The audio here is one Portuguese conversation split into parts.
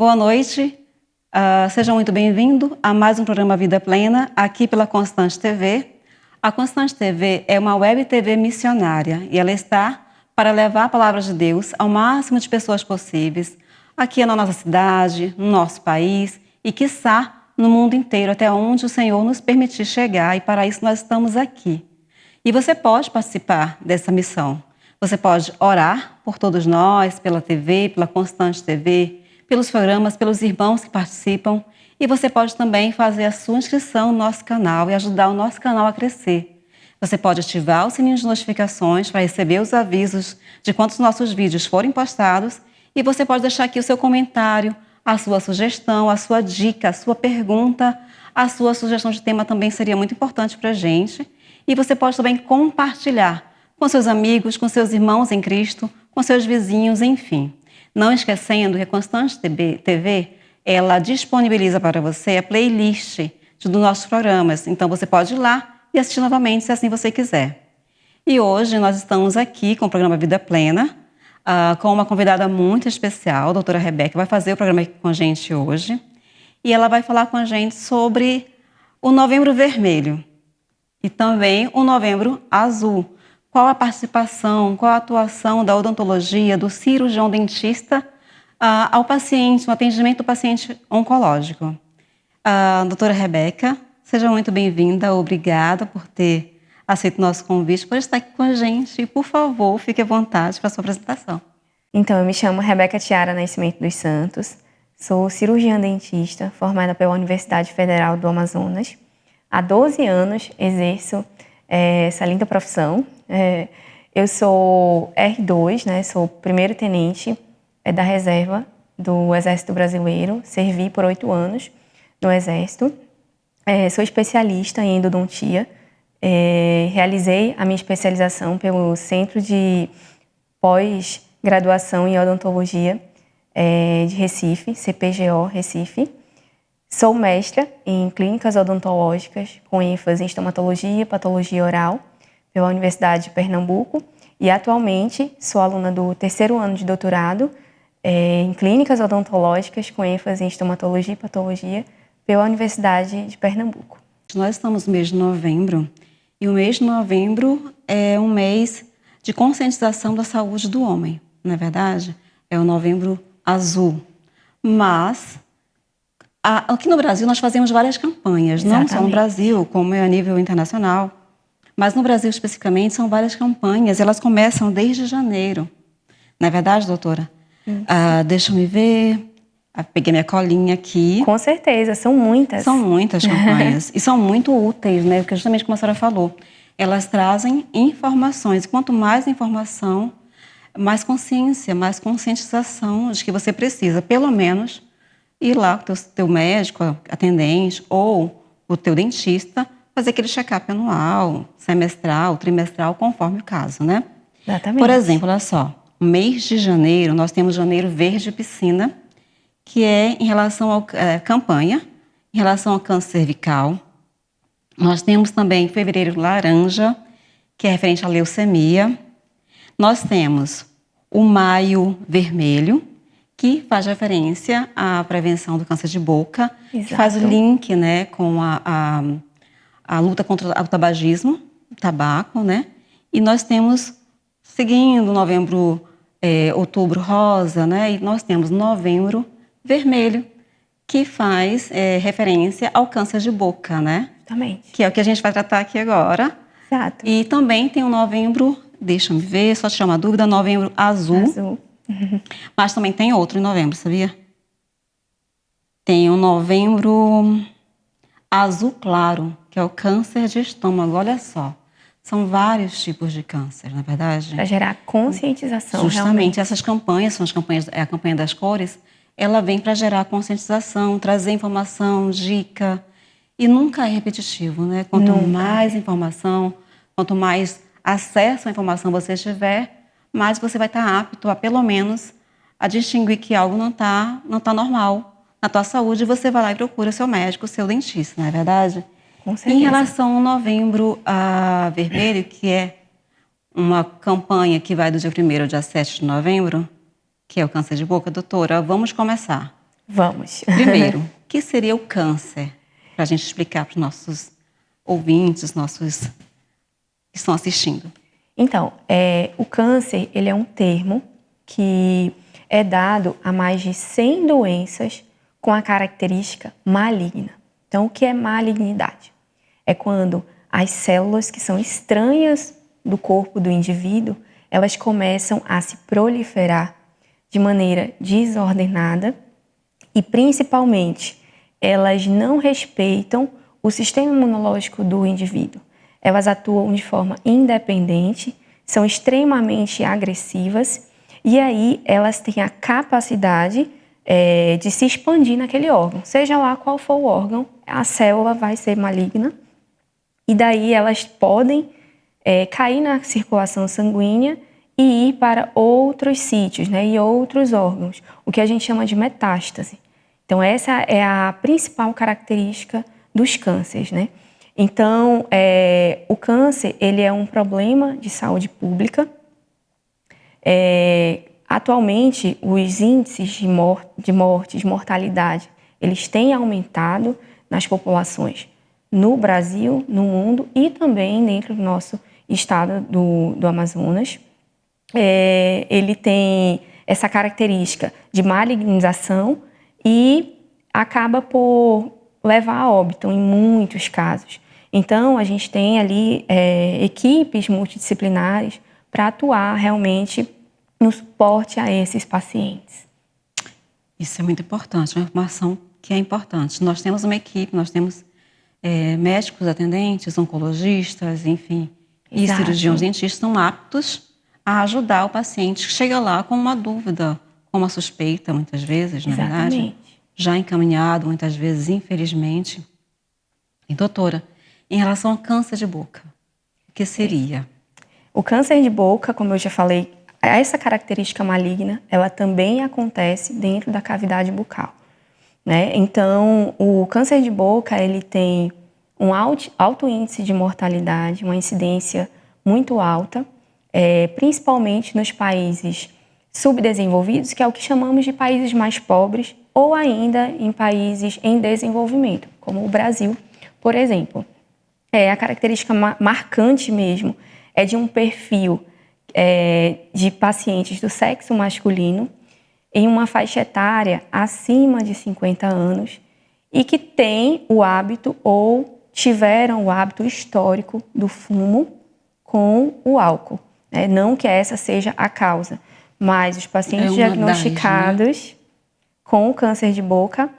Boa noite, seja muito bem-vindo a mais um programa Vida Plena, aqui pela Constante TV. A Constante TV é uma web TV missionária e ela está para levar a palavra de Deus ao máximo de pessoas possíveis, aqui na nossa cidade, no nosso país e, quiçá, no mundo inteiro, até onde o Senhor nos permitir chegar, e para isso nós estamos aqui. E você pode participar dessa missão. Você pode orar por todos nós, pela TV, pela Constante TV, pelos programas, pelos irmãos que participam. E você pode também fazer a sua inscrição no nosso canal e ajudar o nosso canal a crescer. Você pode ativar o sininho de notificações para receber os avisos de quando os nossos vídeos forem postados. E você pode deixar aqui o seu comentário, a sua sugestão, a sua dica, a sua pergunta, a sua sugestão de tema também seria muito importante para a gente. E você pode também compartilhar com seus amigos, com seus irmãos em Cristo, com seus vizinhos, enfim. Não esquecendo que a Constante TV, ela disponibiliza para você a playlist dos nossos programas. Então você pode ir lá e assistir novamente, se assim você quiser. E hoje nós estamos aqui com o programa Vida Plena, com uma convidada muito especial, a doutora Rebeca, que vai fazer o programa aqui com a gente hoje. E ela vai falar com a gente sobre o Novembro Vermelho e também o Novembro Azul. Qual a participação, qual a atuação da odontologia, do cirurgião dentista ao paciente, no atendimento do paciente oncológico. Doutora Rebeca, seja muito bem-vinda, obrigada por ter aceito o nosso convite, por estar aqui com a gente e, por favor, fique à vontade para a sua apresentação. Então, eu me chamo Rebeca Tiara Nascimento dos Santos, sou cirurgiã dentista formada pela Universidade Federal do Amazonas. Há 12 anos exerço essa linda profissão. Eu sou R2, né? Sou primeiro tenente da reserva do Exército Brasileiro, servi por 8 anos no Exército. Sou especialista em endodontia, realizei a minha especialização pelo Centro de Pós-Graduação em Odontologia de Recife, CPGO Recife. Sou mestra em clínicas odontológicas com ênfase em estomatologia e patologia oral pela Universidade de Pernambuco e atualmente sou aluna do 3º ano de doutorado em clínicas odontológicas com ênfase em estomatologia e patologia pela Universidade de Pernambuco. Nós estamos no mês de novembro e o mês de novembro é um mês de conscientização da saúde do homem, não é verdade? É o Novembro Azul, mas aqui no Brasil nós fazemos várias campanhas, Exatamente. Não só no Brasil, como é a nível internacional, mas no Brasil especificamente são várias campanhas, elas começam desde janeiro. Não é verdade, doutora? Deixa eu ver, peguei minha colinha aqui. Com certeza, são muitas. São muitas campanhas e são muito úteis, né? Porque justamente como a senhora falou, elas trazem informações, e quanto mais informação, mais consciência, mais conscientização de que você precisa, pelo menos, ir lá com o teu médico, atendente ou o teu dentista, fazer aquele check-up anual, semestral, trimestral, conforme o caso, né? Exatamente. Por exemplo, olha só, no mês de janeiro, nós temos Janeiro Verde Piscina, que é em relação à campanha, em relação ao câncer cervical. Nós temos também Fevereiro Laranja, que é referente à leucemia. Nós temos o Maio Vermelho, que faz referência à prevenção do câncer de boca, Exato. que faz o link, né, com a luta contra o tabagismo, o tabaco, né? E nós temos, seguindo novembro, outubro rosa, né? E nós temos novembro vermelho, que faz referência ao câncer de boca, né? Exatamente. Que é o que a gente vai tratar aqui agora. Exato. E também tem o novembro, deixa eu ver, só tirar uma dúvida, novembro azul. Azul. Mas também tem outro em novembro, sabia? Tem o novembro azul claro, que é o câncer de estômago. Olha só, são vários tipos de câncer, na verdade. Para gerar conscientização, Justamente, realmente. essas campanhas, são as campanhas, a campanha das cores, ela vem para gerar conscientização, trazer informação, dica, e nunca é repetitivo, né? Quanto mais informação, quanto mais acesso à informação você tiver, mais você vai estar apto a, pelo menos, a distinguir que algo não tá normal na tua saúde, e você vai lá e procura seu médico, seu dentista, não é verdade? Com certeza. Em relação ao Novembro Vermelho, que é uma campanha que vai do dia 1º ao dia 7 de novembro, que é o câncer de boca, doutora, vamos começar. Vamos. Primeiro, o que seria o câncer? Para a gente explicar para os nossos ouvintes, nossos que estão assistindo. Então, o câncer, ele é um termo que é dado a mais de 100 doenças com a característica maligna. Então, o que é malignidade? É quando as células que são estranhas do corpo do indivíduo, elas começam a se proliferar de maneira desordenada e, principalmente, elas não respeitam o sistema imunológico do indivíduo. Elas atuam de forma independente, são extremamente agressivas e aí elas têm a capacidade de se expandir naquele órgão. Seja lá qual for o órgão, a célula vai ser maligna e daí elas podem cair na circulação sanguínea e ir para outros sítios, né, e outros órgãos, o que a gente chama de metástase. Então, essa é a principal característica dos cânceres, né? Então, o câncer, ele é um problema de saúde pública. Atualmente, os índices de morte, de mortalidade, eles têm aumentado nas populações no Brasil, no mundo e também dentro do nosso estado do Amazonas. Ele tem essa característica de malignização e acaba por levar a óbito em muitos casos. Então, a gente tem ali equipes multidisciplinares para atuar realmente no suporte a esses pacientes. Isso é muito importante, uma informação que é importante. Nós temos uma equipe, nós temos médicos atendentes, oncologistas, enfim, e cirurgiões dentistas estão aptos a ajudar o paciente que chega lá com uma dúvida, com uma suspeita, muitas vezes, na verdade, já encaminhado, muitas vezes, infelizmente. E, doutora, em relação ao câncer de boca, o que seria? O câncer de boca, como eu já falei, essa característica maligna, ela também acontece dentro da cavidade bucal, né? Então, o câncer de boca, ele tem um alto índice de mortalidade, uma incidência muito alta, principalmente nos países subdesenvolvidos, que é o que chamamos de países mais pobres, ou ainda em países em desenvolvimento, como o Brasil, por exemplo. A característica marcante mesmo é de um perfil de pacientes do sexo masculino em uma faixa etária acima de 50 anos e que tem o hábito ou tiveram o hábito histórico do fumo com o álcool. Não que essa seja a causa, mas os pacientes diagnosticados com o câncer de boca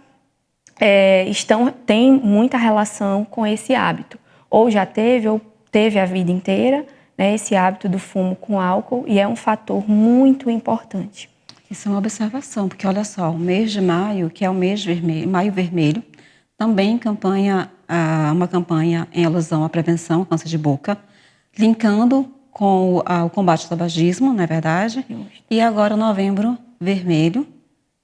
têm muita relação com esse hábito. Ou já teve, ou teve a vida inteira, né, esse hábito do fumo com álcool, e é um fator muito importante. Isso é uma observação, porque olha só, o mês de maio, que é o mês vermelho, Maio Vermelho, também uma campanha em alusão à prevenção ao câncer de boca, linkando com o combate ao tabagismo, não é verdade? E agora o Novembro Vermelho,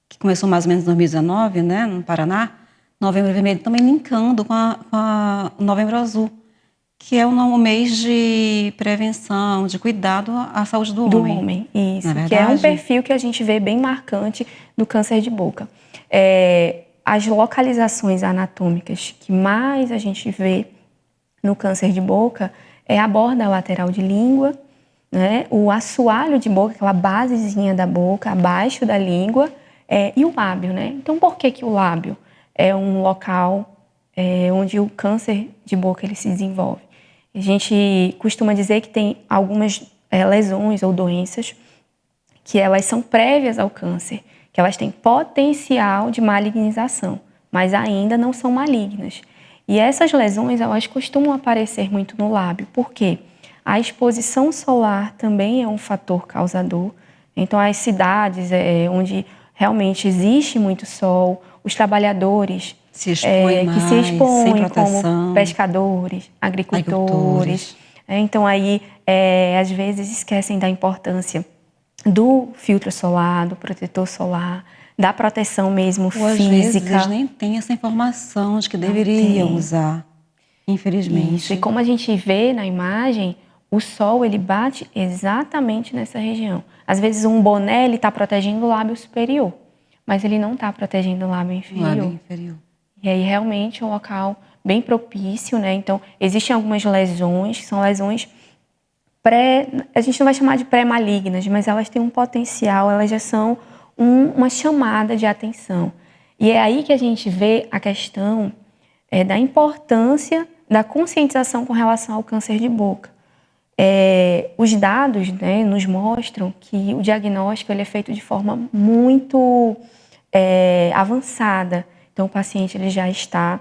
que começou mais ou menos em 2019, né, no Paraná, Novembro Vermelho também linkando com o Novembro Azul, que é o mês de prevenção, de cuidado à saúde do homem. Do homem, isso. Que é um perfil que a gente vê bem marcante do câncer de boca. As localizações anatômicas que mais a gente vê no câncer de boca é a borda lateral de língua, né, o assoalho de boca, aquela basezinha da boca, abaixo da língua, e o lábio, né? Então, por que o lábio é um local onde o câncer de boca ele se desenvolve? A gente costuma dizer que tem algumas lesões ou doenças que elas são prévias ao câncer, que elas têm potencial de malignização, mas ainda não são malignas. E essas lesões, elas costumam aparecer muito no lábio. Por quê? A exposição solar também é um fator causador. Então, as cidades onde realmente existe muito sol, os trabalhadores que se expõem como pescadores, agricultores. Então, aí, às vezes, esquecem da importância do filtro solar, do protetor solar, da proteção mesmo física. Às vezes, eles nem têm essa informação de que deveriam usar, infelizmente. Isso. E como a gente vê na imagem, o sol ele bate exatamente nessa região. Às vezes, um boné está protegendo o lábio superior, mas ele não está protegendo o lábio inferior. E aí, realmente, é um local bem propício, né? Então, existem algumas lesões, que são lesões a gente não vai chamar de pré-malignas, mas elas têm um potencial, elas já são uma chamada de atenção. E é aí que a gente vê a questão da importância da conscientização com relação ao câncer de boca. Os dados, né, nos mostram que o diagnóstico ele é feito de forma muito avançada. Então, o paciente ele já está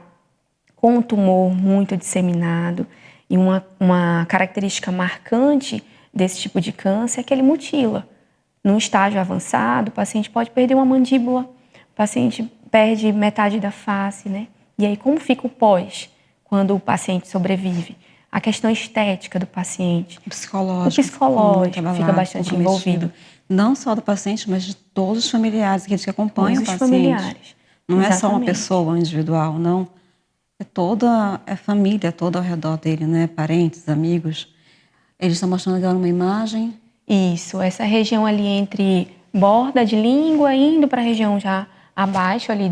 com um tumor muito disseminado. E uma característica marcante desse tipo de câncer é que ele mutila. Num estágio avançado, o paciente pode perder uma mandíbula, o paciente perde metade da face, né? E aí, como fica o pós, quando o paciente sobrevive? A questão estética do paciente. O psicológico fica bastante envolvido. Não só do paciente, mas de todos os familiares, aqueles que acompanham o paciente. Familiares. Não é só uma pessoa individual, não. É toda a família, toda ao redor dele, né? Parentes, amigos. Eles estão mostrando agora uma imagem. Isso, essa região ali entre borda de língua, indo para a região já abaixo ali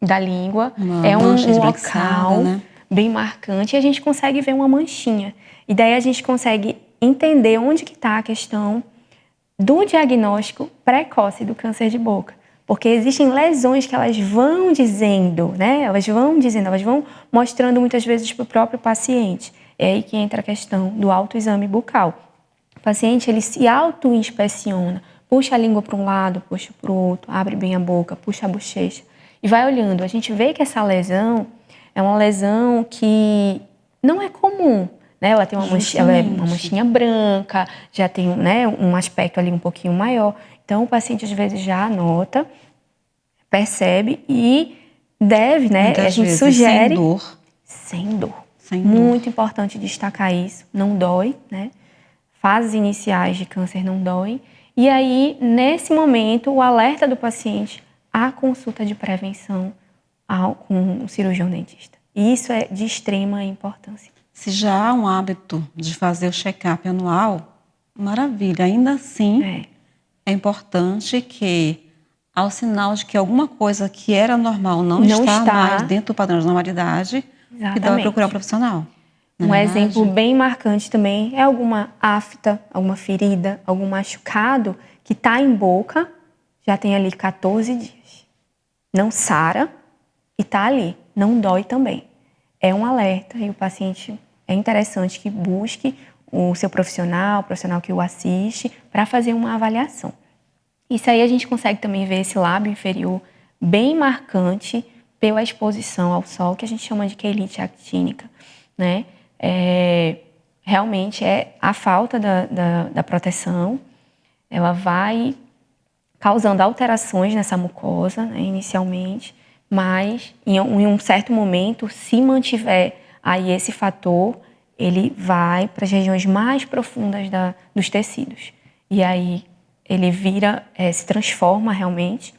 da língua. É um local, né, bem marcante. E a gente consegue ver uma manchinha. E daí a gente consegue entender onde que está a questão do diagnóstico precoce do câncer de boca. Porque existem lesões que elas vão dizendo, né? Elas vão mostrando muitas vezes para o próprio paciente. É aí que entra a questão do autoexame bucal. O paciente, ele se auto-inspeciona, puxa a língua para um lado, puxa para o outro, abre bem a boca, puxa a bochecha e vai olhando. A gente vê que essa lesão é uma lesão que não é comum, né? Ela tem uma manchinha branca, já tem, né, um aspecto ali um pouquinho maior. Então, o paciente, às vezes, já anota, percebe e deve, né? Muitas a gente sugere... Sem dor. Muito importante destacar isso. Não dói, né? Fases iniciais de câncer não doem. E aí, nesse momento, o alerta do paciente à consulta de prevenção com o cirurgião dentista. E isso é de extrema importância. Se já há um hábito de fazer o check-up anual, maravilha. Ainda assim... É importante que, ao sinal de que alguma coisa que era normal não está mais dentro do padrão de normalidade, que deve procurar um profissional. Um exemplo bem marcante também é alguma afta, alguma ferida, algum machucado que está em boca, já tem ali 14 dias. Não sara e está ali, não dói também. É um alerta e o paciente é interessante que busque o seu profissional, o profissional que o assiste, para fazer uma avaliação. Isso aí a gente consegue também ver esse lábio inferior bem marcante pela exposição ao sol, que a gente chama de queilite actínica, né? Realmente é a falta da proteção, ela vai causando alterações nessa mucosa, né, inicialmente, mas em um certo momento, se mantiver aí esse fator, ele vai para as regiões mais profundas dos tecidos. E aí ele se transforma realmente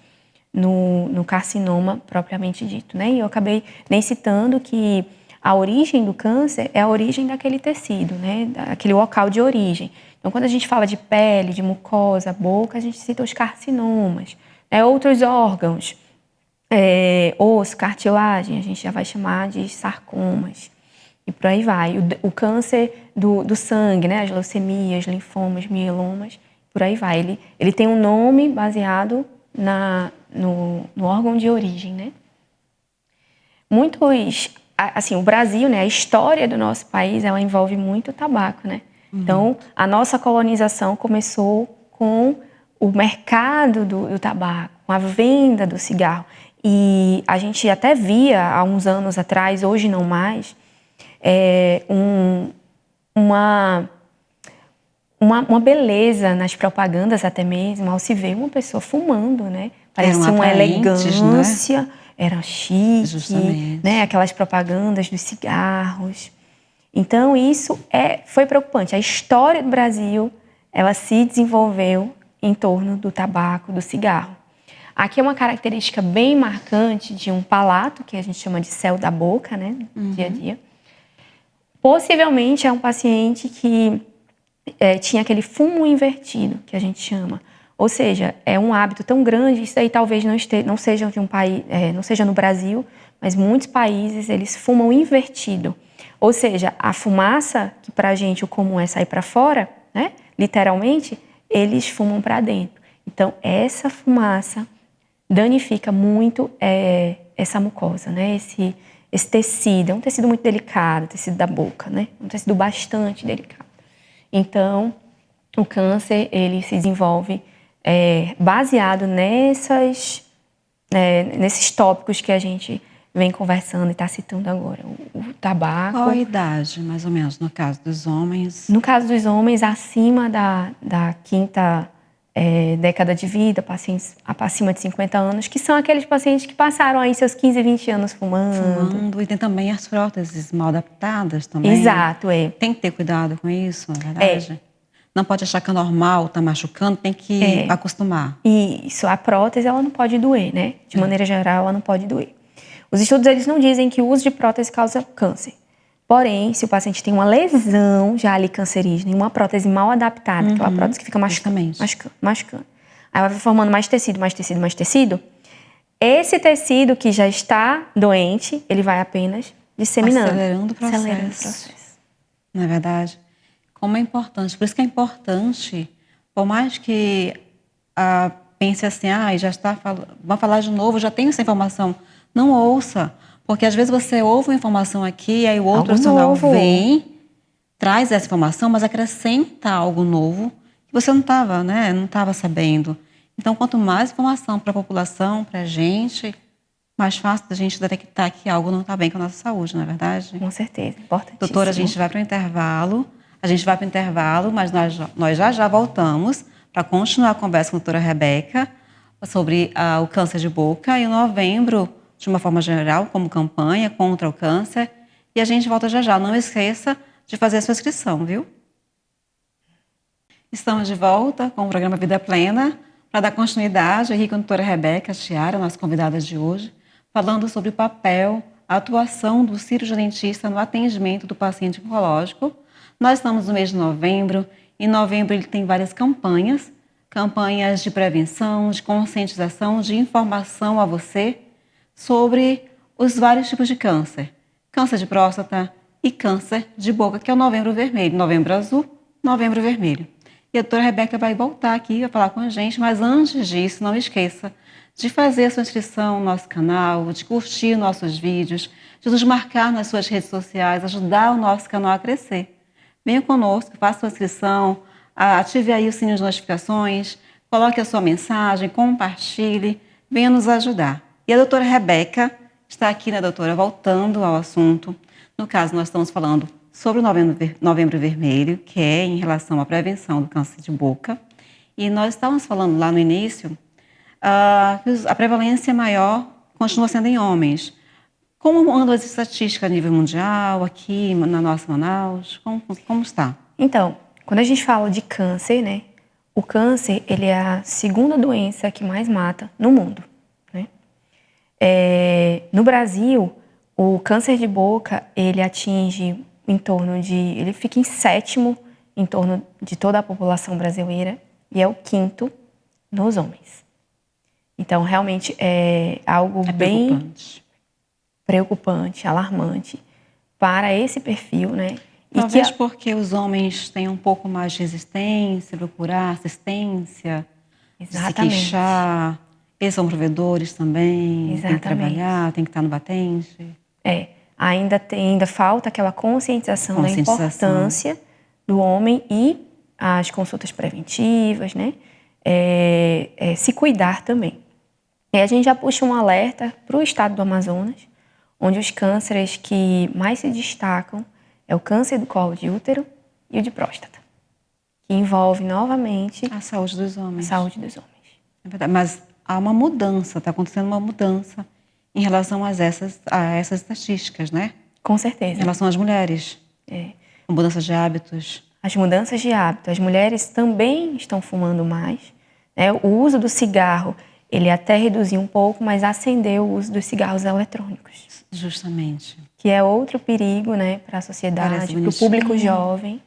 no carcinoma propriamente dito, né? E eu acabei nem citando que a origem do câncer é a origem daquele tecido, né? Aquele local de origem. Então, quando a gente fala de pele, de mucosa, boca, a gente cita os carcinomas, né? Outros órgãos, osso, cartilagem, a gente já vai chamar de sarcomas. E por aí vai. O câncer do sangue, né? As leucemias, linfomas, mielomas, por aí vai. Ele tem um nome baseado no órgão de origem, né? Assim, o Brasil, né? A história do nosso país, ela envolve muito o tabaco, né? Então, a nossa colonização começou com o mercado do tabaco, com a venda do cigarro. E a gente até via, há uns anos atrás, hoje não mais, uma beleza nas propagandas até mesmo, ao se ver uma pessoa fumando, né? Parecia uma elegância, né? Era chique, né? Aquelas propagandas dos cigarros. Então, isso foi preocupante. A história do Brasil, ela se desenvolveu em torno do tabaco, do cigarro. Aqui é uma característica bem marcante de um palato, que a gente chama de céu da boca, né? No dia a dia. Possivelmente é um paciente que tinha aquele fumo invertido, que a gente chama. Ou seja, é um hábito tão grande, isso aí talvez não seja de um país, não seja no Brasil, mas muitos países eles fumam invertido. Ou seja, a fumaça, que pra gente o comum é sair para fora, né? Literalmente, eles fumam para dentro. Então, essa fumaça danifica muito essa mucosa, né? Esse tecido, é um tecido muito delicado, o tecido da boca, né? Um tecido bastante delicado. Então, o câncer, ele se desenvolve baseado nesses tópicos que a gente vem conversando e está citando agora. O tabaco. Qual a idade, mais ou menos, no caso dos homens? No caso dos homens, acima da quinta década de vida, pacientes acima de 50 anos, que são aqueles pacientes que passaram aí seus 15, 20 anos fumando. E tem também as próteses mal adaptadas também. Exato, Tem que ter cuidado com isso, na verdade. Não pode achar que é normal, tá machucando, tem que acostumar. Isso, a prótese, ela não pode doer, né? De maneira geral, ela não pode doer. Os estudos, eles não dizem que o uso de prótese causa câncer. Porém, se o paciente tem uma lesão já ali cancerígena e uma prótese mal adaptada, aquela prótese que fica machucando, aí vai formando mais tecido, esse tecido que já está doente, ele vai apenas disseminando. Acelerando o processo. Não é verdade? Como é importante. Por isso que é importante, por mais que pense assim, já está, vamos falar de novo, já tenho essa informação. Não ouça, porque às vezes você ouve uma informação aqui, e aí o outro profissional vem, traz essa informação, mas acrescenta algo novo que você não estava, né? Não estava sabendo. Então, quanto mais informação para a população, para a gente, mais fácil da gente detectar que algo não está bem com a nossa saúde, não é verdade? Com certeza, importantíssimo. Doutora, a gente vai para o intervalo. Mas nós já voltamos para continuar a conversa com a doutora Rebeca sobre o câncer de boca. E em novembro, de uma forma geral, como campanha contra o câncer. E a gente volta já. Não esqueça de fazer a sua inscrição, viu? Estamos de volta com o programa Vida Plena para dar continuidade aqui com a doutora Rebeca Chiara, nossa convidada de hoje, falando sobre o papel, a atuação do cirurgião dentista no atendimento do paciente oncológico. Nós estamos no mês de novembro. Em novembro ele tem várias campanhas de prevenção, de conscientização, de informação a você sobre os vários tipos de câncer. Câncer de próstata e câncer de boca, que é o novembro vermelho. Novembro azul, novembro vermelho. E a doutora Rebeca vai voltar aqui, vai falar com a gente, mas antes disso, não esqueça de fazer a sua inscrição no nosso canal, de curtir nossos vídeos, de nos marcar nas suas redes sociais, ajudar o nosso canal a crescer. Venha conosco, faça sua inscrição, ative aí o sininho de notificações, coloque a sua mensagem, compartilhe, venha nos ajudar. E a doutora Rebeca está aqui, né, doutora, voltando ao assunto. No caso, nós estamos falando sobre o novembro vermelho, que é em relação à prevenção do câncer de boca. E nós estávamos falando lá no início que a prevalência maior continua sendo em homens. Como andam as estatísticas a nível mundial, aqui na nossa Manaus? Como está? Então, quando a gente fala de câncer, né? O câncer, ele é a segunda doença que mais mata no mundo, né? No Brasil, o câncer de boca, ele atinge ele fica em sétimo em torno de toda a população brasileira e é o quinto nos homens. Então, realmente, é algo bem preocupante, alarmante para esse perfil, né? Talvez porque os homens têm um pouco mais de resistência, procurar assistência, se queixar. Eles são provedores também, tem que trabalhar, tem que estar no batente. Ainda falta aquela conscientização da importância do homem e as consultas preventivas, né? Se cuidar também. E a gente já puxa um alerta para o estado do Amazonas, onde os cânceres que mais se destacam é o câncer do colo de útero e o de próstata, que envolve novamente a saúde dos homens. É verdade, mas há uma mudança, está acontecendo uma mudança em relação a essas estatísticas, né? Com certeza. Em relação às mulheres. Mudanças de hábitos. As mudanças de hábito. As mulheres também estão fumando mais, né? O uso do cigarro, ele até reduziu um pouco, mas acendeu o uso dos cigarros eletrônicos. Justamente. Que é outro perigo, né, para a sociedade, para o público jovem.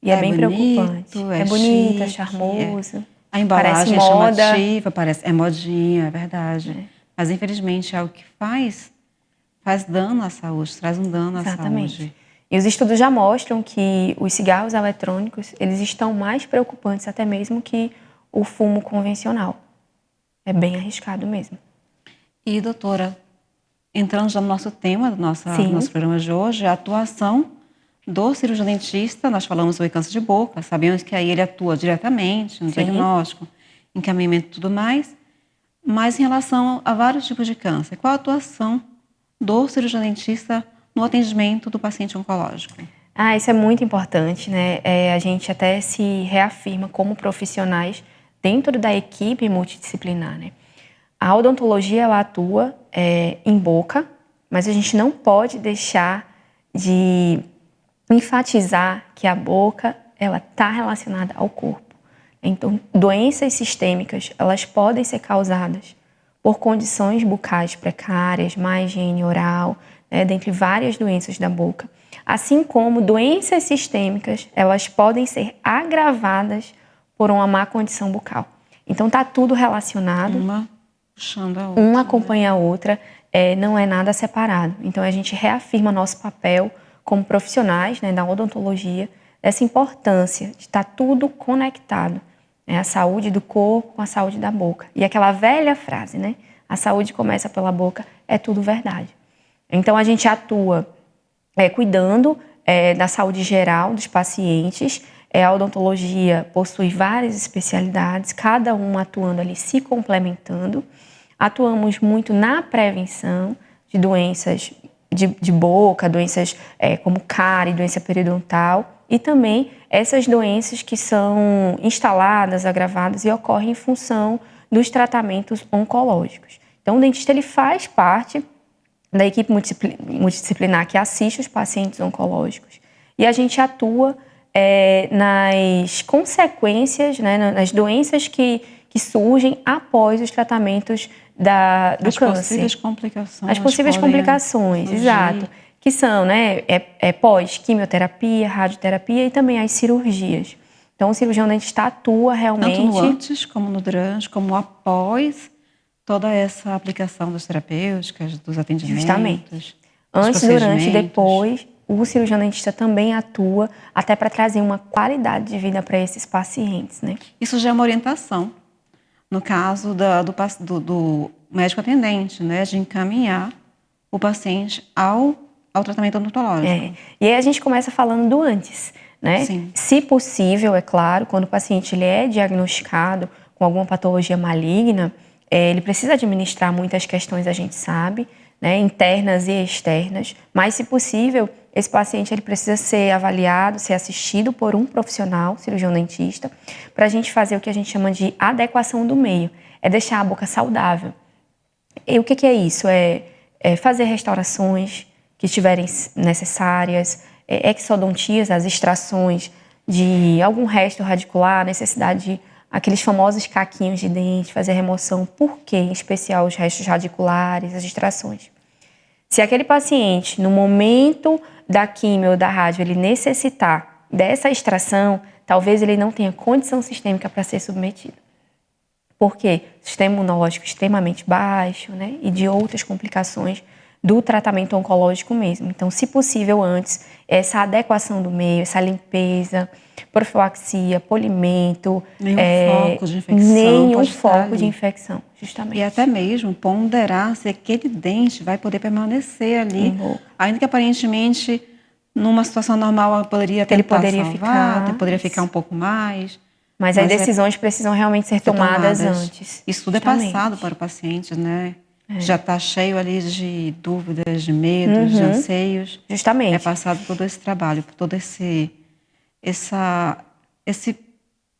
E é bem preocupante. É bonito, é charmoso. A embalagem parece é moda. chamativa, é modinha, é verdade. Mas, infelizmente, é algo que faz dano à saúde, traz um dano à saúde. E os estudos já mostram que os cigarros eletrônicos, eles estão mais preocupantes até mesmo que o fumo convencional. É bem arriscado mesmo. E, doutora, entrando já no nosso tema do nosso programa de hoje, a atuação do cirurgião dentista. Nós falamos sobre câncer de boca, sabemos que aí ele atua diretamente no diagnóstico, encaminhamento e tudo mais, mas em relação a vários tipos de câncer, qual a atuação do cirurgião dentista no atendimento do paciente oncológico? Isso é muito importante, né? A gente até se reafirma como profissionais dentro da equipe multidisciplinar, né? A odontologia, ela atua em boca, mas a gente não pode deixar de enfatizar que a boca, ela está relacionada ao corpo. Então, doenças sistêmicas, elas podem ser causadas por condições bucais precárias, má higiene oral, né, dentre várias doenças da boca. Assim como doenças sistêmicas, elas podem ser agravadas por uma má condição bucal. Então, está tudo relacionado. Uma puxando a outra. Uma acompanha a outra, não é nada separado. Então, a gente reafirma nosso papel como profissionais, né, da odontologia, dessa importância de estar tudo conectado. A saúde do corpo com a saúde da boca. E aquela velha frase, né? A saúde começa pela boca, é tudo verdade. Então, a gente atua cuidando da saúde geral dos pacientes. A odontologia possui várias especialidades, cada uma atuando ali, se complementando. Atuamos muito na prevenção de doenças de boca, doenças como cárie, doença periodontal, e também essas doenças que são instaladas, agravadas e ocorrem em função dos tratamentos oncológicos. Então, o dentista ele faz parte da equipe multidisciplinar que assiste os pacientes oncológicos e a gente atua nas consequências, né, nas doenças que surgem após os tratamentos do câncer. As possíveis complicações. As possíveis complicações, surgir. Exato. Que são, né, pós-quimioterapia, radioterapia e também as cirurgias. Então, o cirurgião dentista atua realmente... Tanto no antes, como no durante, como após toda essa aplicação das terapêuticas, dos atendimentos. Justamente. Antes, durante e depois, o cirurgião dentista também atua até para trazer uma qualidade de vida para esses pacientes, né? Isso já é uma orientação, no caso do médico atendente, né, de encaminhar o paciente ao tratamento odontológico. E aí a gente começa falando do antes, né? Sim. Se possível, é claro, quando o paciente ele é diagnosticado com alguma patologia maligna, ele precisa administrar muitas questões, a gente sabe, né, internas e externas, mas se possível, esse paciente ele precisa ser avaliado, ser assistido por um profissional, cirurgião dentista, para a gente fazer o que a gente chama de adequação do meio, é deixar a boca saudável. E o que é isso? É fazer restaurações que estiverem necessárias, exodontias, as extrações de algum resto radicular, necessidade de aqueles famosos caquinhos de dente, fazer remoção, por quê? Em especial os restos radiculares, as extrações. Se aquele paciente, no momento da quimio ou da rádio, ele necessitar dessa extração, talvez ele não tenha condição sistêmica para ser submetido. Por quê? Sistema imunológico extremamente baixo, né? E de outras complicações do tratamento oncológico mesmo. Então, se possível antes, essa adequação do meio, essa limpeza, profilaxia, polimento... Nenhum foco de infecção. Nenhum foco de infecção, justamente. E até mesmo ponderar se aquele dente vai poder permanecer ali, ainda que aparentemente, numa situação normal, poderia tentar salvar, poderia ficar um pouco mais. Mas as decisões precisam realmente ser tomadas antes. Isso tudo justamente. É passado para o paciente, né? Já está cheio ali de dúvidas, de medos, de anseios. Justamente. É passado por todo esse trabalho, por todo esse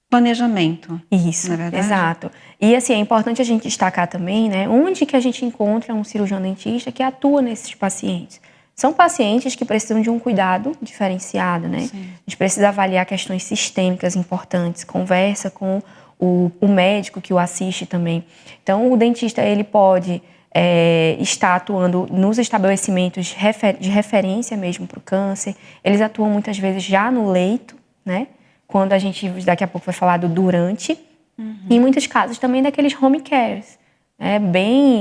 planejamento. Isso, não é verdade? Exato. E assim, é importante a gente destacar também, né, onde que a gente encontra um cirurgião dentista que atua nesses pacientes. São pacientes que precisam de um cuidado diferenciado, né? Sim. A gente precisa avaliar questões sistêmicas importantes, conversa com o médico que o assiste também. Então, o dentista, ele pode estar atuando nos estabelecimentos de referência mesmo para o câncer. Eles atuam muitas vezes já no leito, né? Quando a gente, daqui a pouco, vai falar do durante. E em muitos casos também daqueles home cares.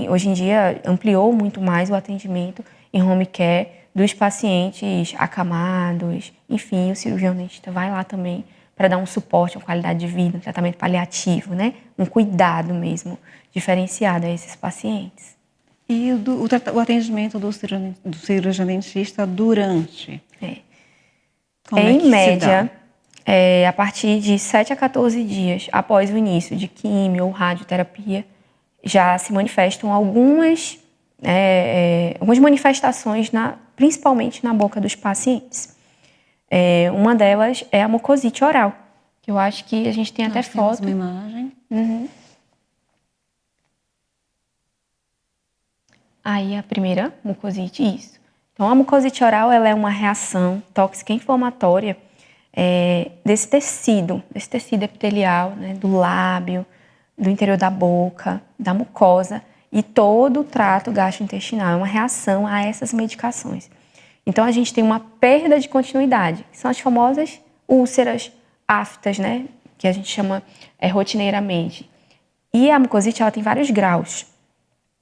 Hoje em dia ampliou muito mais o atendimento em home care dos pacientes acamados. Enfim, o cirurgião dentista vai lá também para dar um suporte, uma qualidade de vida, um tratamento paliativo, né? Um cuidado mesmo diferenciado a esses pacientes. E o atendimento do cirurgião dentista durante? Como é que em média, se dá? a partir de 7 a 14 dias após o início de quimio ou radioterapia, já se manifestam algumas manifestações, principalmente na boca dos pacientes. Uma delas é a mucosite oral, que eu acho que a gente tem até foto. Uma imagem. Aí a primeira, mucosite, isso. Então a mucosite oral ela é uma reação tóxica inflamatória desse tecido epitelial, né, do lábio, do interior da boca, da mucosa e todo o trato gastrointestinal. É uma reação a essas medicações. Então a gente tem uma perda de continuidade, que são as famosas úlceras aftas, né, que a gente chama rotineiramente. E a mucosite ela tem vários graus.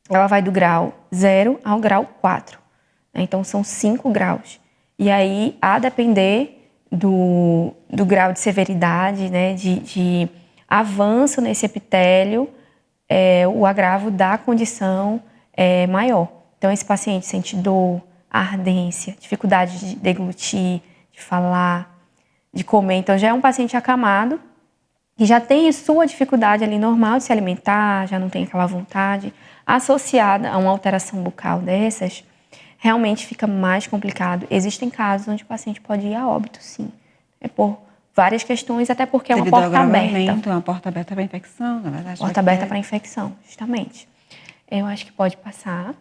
Ela vai do grau 0 ao grau 4. Então são 5 graus. E aí, a depender do grau de severidade, né, de avanço nesse epitélio, o agravo da condição é maior. Então, esse paciente sente dor, ardência, dificuldade de deglutir, de falar, de comer. Então, já é um paciente acamado, que já tem sua dificuldade ali normal de se alimentar, já não tem aquela vontade, associada a uma alteração bucal dessas, realmente fica mais complicado. Existem casos onde o paciente pode ir a óbito, sim. Por várias questões, até porque é uma porta aberta. É uma porta aberta para infecção, na verdade. Porta aberta para infecção, justamente. Eu acho que pode passar.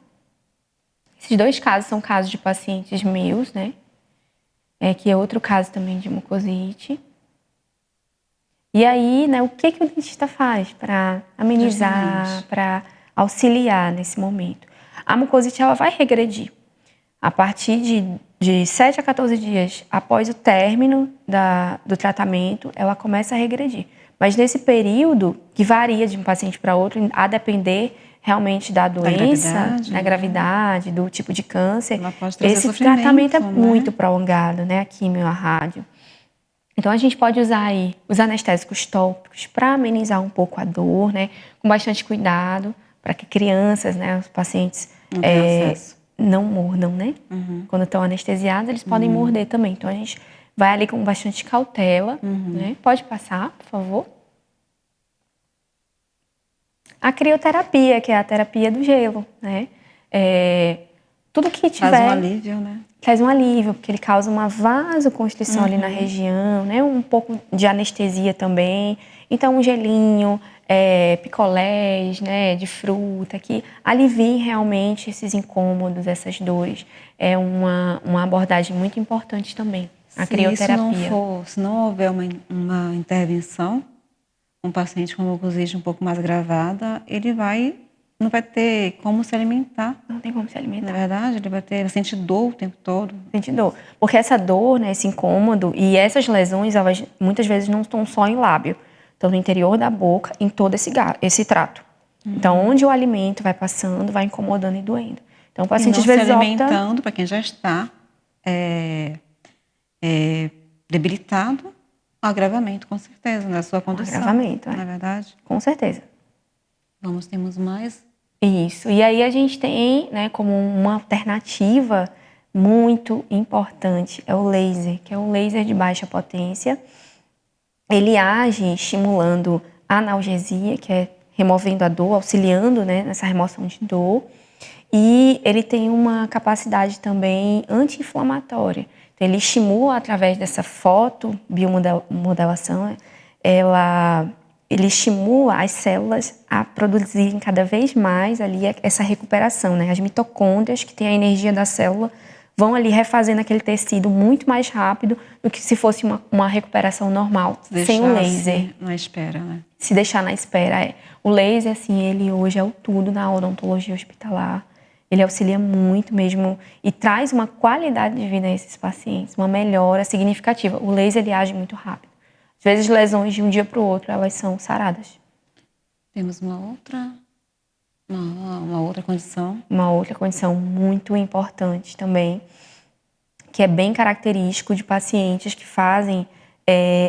Esses 2 casos são casos de pacientes meus, né? Que é outro caso também de mucosite. E aí, né, o que o dentista faz para amenizar, para auxiliar nesse momento? A mucosite ela vai regredir. A partir de 7 a 14 dias após o término do tratamento, ela começa a regredir. Mas nesse período, que varia de um paciente para outro, a depender realmente da doença, da gravidade, do tipo de câncer, esse tratamento é muito prolongado, né? A quimio, a rádio. Então, a gente pode usar aí os anestésicos tópicos para amenizar um pouco a dor, né? Com bastante cuidado, para que crianças, né, os pacientes não mordam, né? Quando estão anestesiados, eles podem morder também. Então, a gente vai ali com bastante cautela, né? Pode passar, por favor. A crioterapia, que é a terapia do gelo, né? Tudo que tiver... Faz um alívio, né? Faz um alívio, porque ele causa uma vasoconstrição ali na região, né? Um pouco de anestesia também. Então, um gelinho, picolés, né? De fruta, que aliviem realmente esses incômodos, essas dores. É uma abordagem muito importante também, a crioterapia. Se não houver uma intervenção, um paciente com mucosite um pouco mais agravada, ele não vai ter como se alimentar. Não tem como se alimentar. Na verdade, ele vai sentir dor o tempo todo. Sente dor. Porque essa dor, né, esse incômodo e essas lesões, elas muitas vezes não estão só em lábio. Estão no interior da boca, em todo esse trato. Então, onde o alimento vai passando, vai incomodando e doendo. Então, o paciente às vezes se alimentando, para quem já está debilitado, agravamento, com certeza, na sua condição. Agravamento, na verdade. Com certeza. Temos mais? Isso. E aí a gente tem, né, como uma alternativa muito importante, é o laser, que é um laser de baixa potência. Ele age estimulando a analgesia, que é removendo a dor, auxiliando, né, nessa remoção de dor. E ele tem uma capacidade também anti-inflamatória. Então, ele estimula, através dessa fotobiomodulação, ele estimula as células a produzirem cada vez mais ali essa recuperação, né? As mitocôndrias, que têm a energia da célula, vão ali refazendo aquele tecido muito mais rápido do que se fosse uma recuperação normal, sem o laser. Na espera, né? Se deixar na espera, O laser, assim, ele hoje é o tudo na odontologia hospitalar. Ele auxilia muito mesmo e traz uma qualidade de vida a esses pacientes, uma melhora significativa. O laser, ele age muito rápido. Às vezes, lesões de um dia para o outro, elas são saradas. Temos uma outra condição. Uma outra condição muito importante também, que é bem característico de pacientes que fazem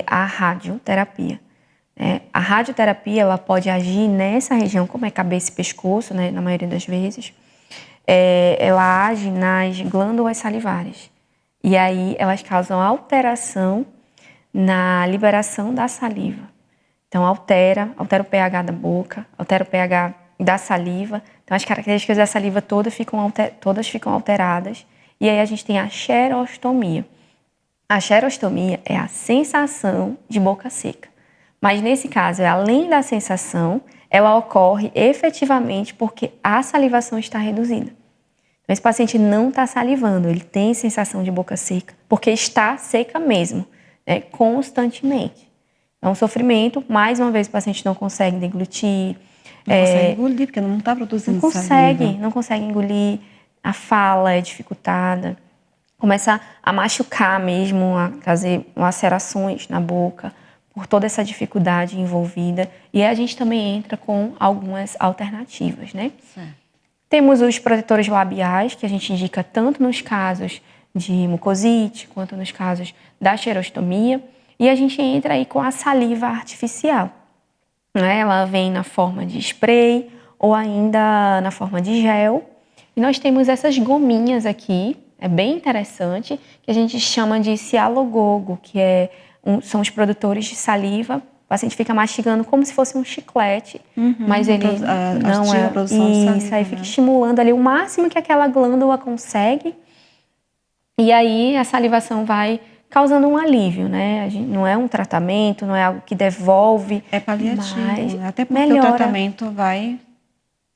a radioterapia. A radioterapia ela pode agir nessa região, como é cabeça e pescoço, né, na maioria das vezes. Ela age nas glândulas salivares. E aí elas causam alteração na liberação da saliva. Então altera o pH da boca, altera o pH da saliva. Então as características da saliva todas ficam alteradas. E aí a gente tem a xerostomia. A xerostomia é a sensação de boca seca. Mas nesse caso, além da sensação, ela ocorre efetivamente porque a salivação está reduzida. Então, esse paciente não está salivando, ele tem sensação de boca seca, porque está seca mesmo, né, constantemente. É um sofrimento, mais uma vez o paciente não consegue deglutir. Não consegue engolir, porque não está produzindo saliva. Não consegue engolir, a fala é dificultada, começa a machucar mesmo, a fazer lacerações na boca, por toda essa dificuldade envolvida. E aí a gente também entra com algumas alternativas, né? Certo. Temos os protetores labiais, que a gente indica tanto nos casos de mucosite, quanto nos casos da xerostomia. E a gente entra aí com a saliva artificial, né? Ela vem na forma de spray ou ainda na forma de gel. E nós temos essas gominhas aqui, é bem interessante, que a gente chama de cialogogo, que são os produtores de saliva. O paciente fica mastigando como se fosse um chiclete, mas ele não é isso, aí fica estimulando ali o máximo que aquela glândula consegue. E aí a salivação vai causando um alívio, né? Não é um tratamento, não é algo que devolve. É paliativo, mas até porque melhora. o tratamento vai...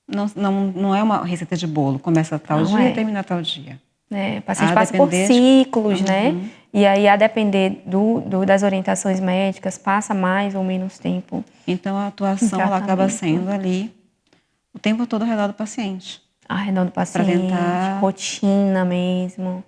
Não é uma receita de bolo, começa tal dia e termina tal dia. O paciente passa por ciclos, né? E aí, a depender das orientações médicas, passa mais ou menos tempo. Então, a atuação ela acaba sendo ali o tempo todo ao redor do paciente. Ao redor do paciente, rotina mesmo.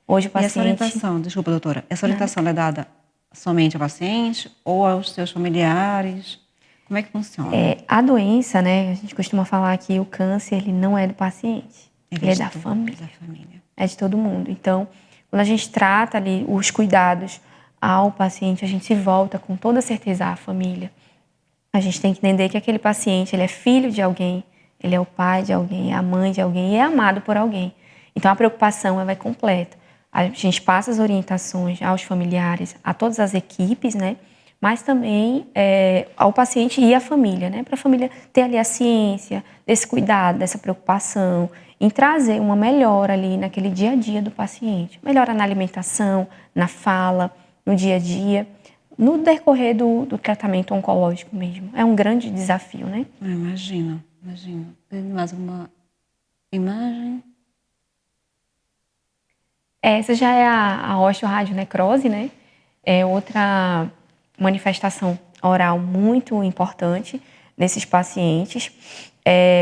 Hoje o paciente... E essa orientação, desculpa, doutora, essa orientação é dada somente ao paciente ou aos seus familiares? Como é que funciona? A doença, né? A gente costuma falar que o câncer, ele não é do paciente, ele é da família. É de todo mundo. Então, quando a gente trata ali os cuidados ao paciente, a gente se volta com toda certeza à família. A gente tem que entender que aquele paciente, ele é filho de alguém, ele é o pai de alguém, é a mãe de alguém e é amado por alguém. Então, a preocupação ela é completa. A gente passa as orientações aos familiares, a todas as equipes, né? Mas também ao paciente e à família, né? Para a família ter ali a ciência desse cuidado, dessa preocupação, em trazer uma melhora ali naquele dia a dia do paciente. Melhora na alimentação, na fala, no dia a dia, no decorrer do tratamento oncológico mesmo. É um grande desafio, né? Imagino. Tem mais uma imagem? Essa já é a osteoradionecrose, né? É outra manifestação oral muito importante nesses pacientes.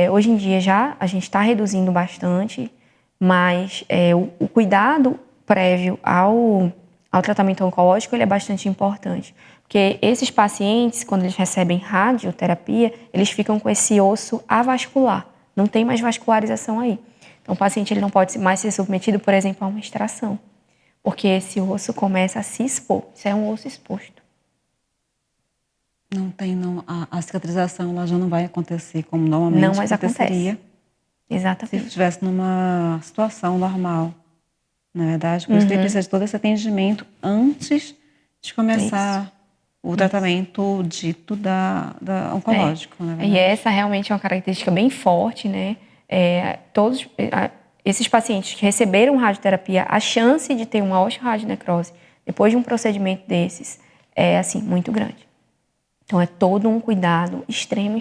Hoje em dia a gente está reduzindo bastante, mas o cuidado prévio ao tratamento oncológico ele é bastante importante. Porque esses pacientes, quando eles recebem radioterapia, eles ficam com esse osso avascular. Não tem mais vascularização aí. Então o paciente ele não pode mais ser submetido, por exemplo, a uma extração. Porque esse osso começa a se expor. Isso é um osso exposto. A cicatrização ela já não vai acontecer como normalmente não mais aconteceria. Acontece. Exatamente. Se estivesse numa situação normal, na verdade. Por isso que ele precisa de todo esse atendimento antes de começar o tratamento dito da oncológico. Na verdade. E essa realmente é uma característica bem forte, né? Todos esses pacientes que receberam radioterapia, a chance de ter uma osteoradionecrose depois de um procedimento desses é assim muito grande. Então, é todo um cuidado extremo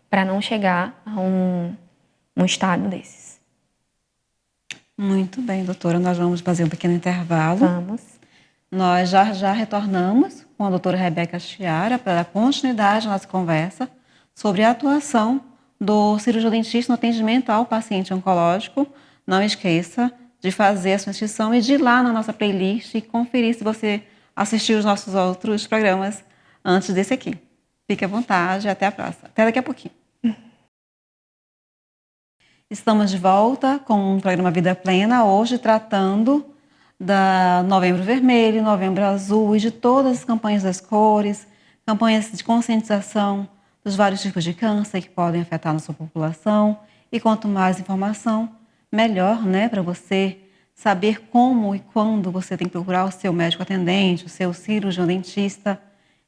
para não chegar a um estado desses. Muito bem, doutora. Nós vamos fazer um pequeno intervalo. Vamos. Nós já retornamos com a doutora Rebeca Chiara para dar continuidade à nossa conversa sobre a atuação do cirurgião dentista no atendimento ao paciente oncológico. Não esqueça de fazer a sua inscrição e de ir lá na nossa playlist e conferir se você assistiu os nossos outros programas antes desse aqui. Fique à vontade, até a próxima. Até daqui a pouquinho. Estamos de volta com o programa Vida Plena, hoje tratando da Novembro Vermelho, Novembro Azul e de todas as campanhas das cores, campanhas de conscientização dos vários tipos de câncer que podem afetar a nossa população. E quanto mais informação, melhor, né, para você saber como e quando você tem que procurar o seu médico atendente, o seu cirurgião dentista.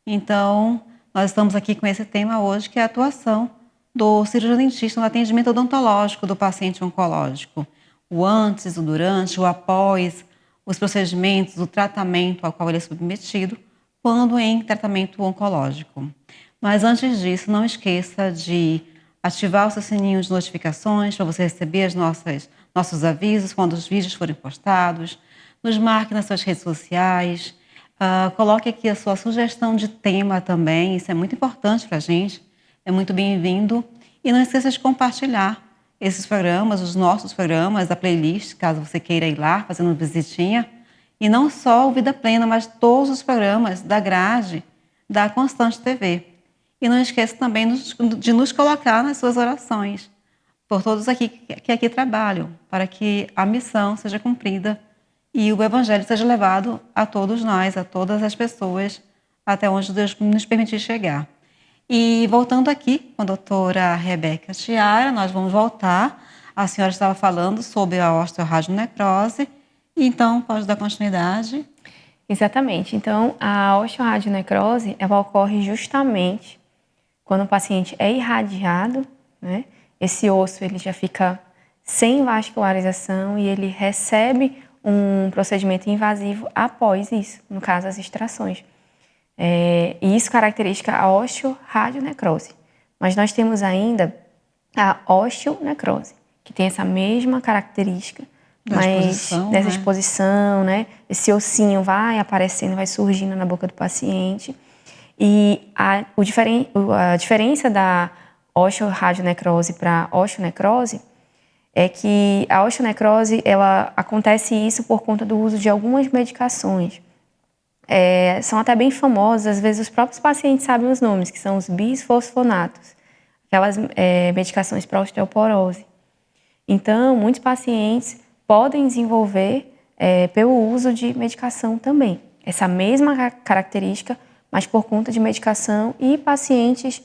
Então, nós estamos aqui com esse tema hoje, que é a atuação do cirurgião dentista no atendimento odontológico do paciente oncológico. O antes, o durante, o após, os procedimentos, o tratamento ao qual ele é submetido, quando em tratamento oncológico. Mas antes disso, não esqueça de ativar o seu sininho de notificações para você receber nossos avisos quando os vídeos forem postados. Nos marque nas suas redes sociais. Coloque aqui a sua sugestão de tema também, isso é muito importante para a gente, é muito bem-vindo. E não esqueça de compartilhar esses programas, os nossos programas, a playlist, caso você queira ir lá, fazendo uma visitinha. E não só o Vida Plena, mas todos os programas da grade da Constante TV. E não esqueça também de nos colocar nas suas orações, por todos aqui que aqui trabalham, para que a missão seja cumprida e o Evangelho seja levado a todos nós, a todas as pessoas, até onde Deus nos permitir chegar. E voltando aqui com a doutora Rebeca Chiara, nós vamos voltar. A senhora estava falando sobre a osteoradionecrose, então pode dar continuidade? Exatamente. Então, a osteoradionecrose, ela ocorre justamente quando o paciente é irradiado, né? Esse osso ele já fica sem vascularização e ele recebe um procedimento invasivo após isso, no caso, as extrações. E isso caracteriza a osteoradionecrose. Mas nós temos ainda a osteonecrose, que tem essa mesma característica, mas dessa exposição, né? Esse ossinho vai aparecendo, vai surgindo na boca do paciente. E a diferença da osteoradionecrose para a osteonecrose é que a osteonecrose, ela acontece isso por conta do uso de algumas medicações. São até bem famosas, às vezes os próprios pacientes sabem os nomes, que são os bisfosfonatos, aquelas medicações para osteoporose. Então, muitos pacientes podem desenvolver pelo uso de medicação também. Essa mesma característica, mas por conta de medicação, e pacientes